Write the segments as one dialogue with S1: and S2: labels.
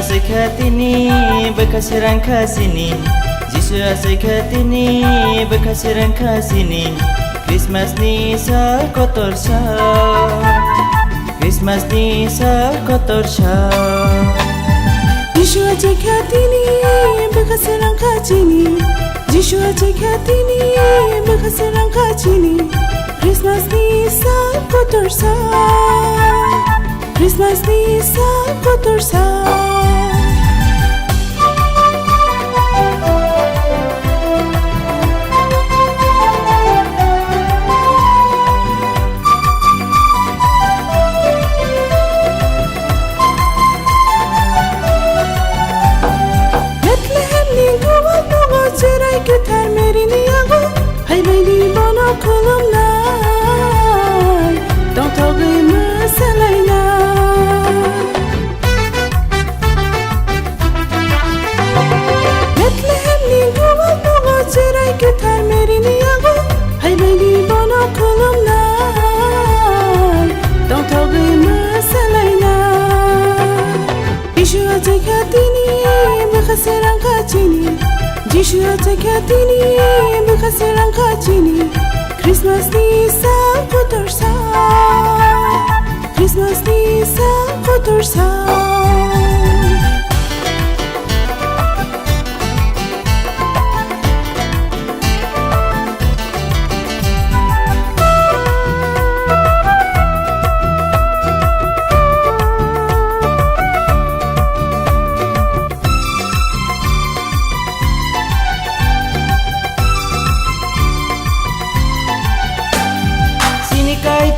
S1: asik hati ni bekas rangka sini. Jisu asik hati ni bekas rangka sini. Christmas ni sa kotor sa, Christmas ni sa kotor sa.
S2: Jisu asik hati ni bekas rangka sini. Jisu asik hati ni bekas rangka sini. Christmas ni sa kotor sa, Christmas ni sa kotor sa. Bethlehem ni gawal nogo cerai ketar meri ni ago. Hai baby bono kolom nai, tong togi masalai na. Bethlehem ni gawal nogo cerai ketar meri ni ago. Hai baby bono kolom nai, tong togi masalai na. Jisu asik hati ni bekas rangka sini. Jisu asik hati ni bekas rangka sini. Christmas ni sa kotor sa, Christmas ni sa kotor sa.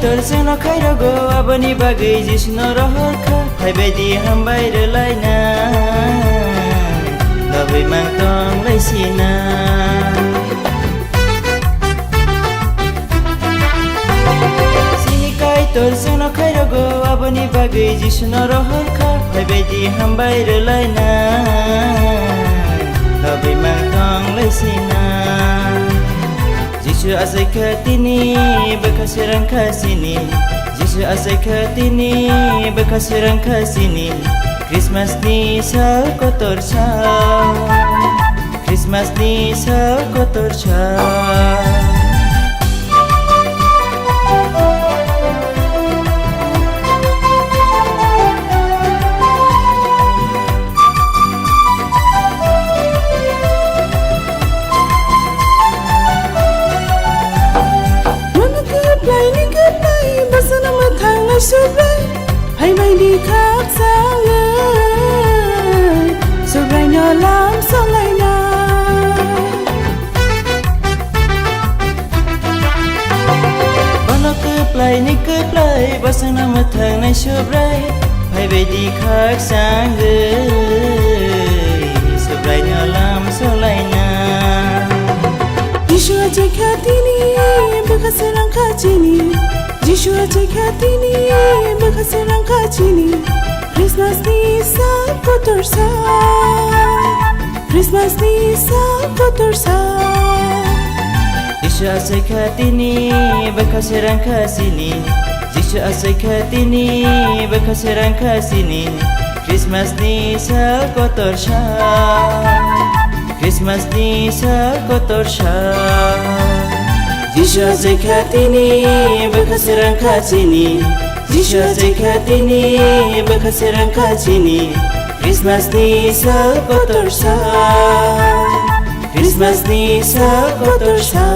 S1: Tersengo khairago aboni bagai jisno rohorkha haibedi hambai relaina labai mangtong laisina. Sini kai tersengo khairago aboni bagai jisno rohorkha haibedi hambai relaina labai mangtong laisina. Jisu asik hati ni bekas rangka sini. Jisu asik hati ni bekas rangka sini. Christmas ni sa kotor sa, Christmas ni sa kotor sa. Sobrai, hai mai đi khác xa ngơi. Sobrai nhỏ lắm sao lại nào. Bano cướp lại, bao sang năm một tháng này sobrai, hai về đi khác xa ngơi. Sobrai nhỏ lắm sao lại nào. Jisu asik hati ni bekas rangka sini. Jisu asik hati ni bekas rangka sini. Christmas ni sa kotor sa, Christmas ni sa kotor sa. Jisu asik hati ni bekas rangka sini. Jisu asik hati ni bekas rangka sini. Christmas ni sa kotor sa, Christmas ni sa kotor sa. Jisu asik hati ni bekas rangka sini. Jisu asik hati ni bekas rangka sini. Christmas ni sa kotor sa, Christmas ni sa kotor sa.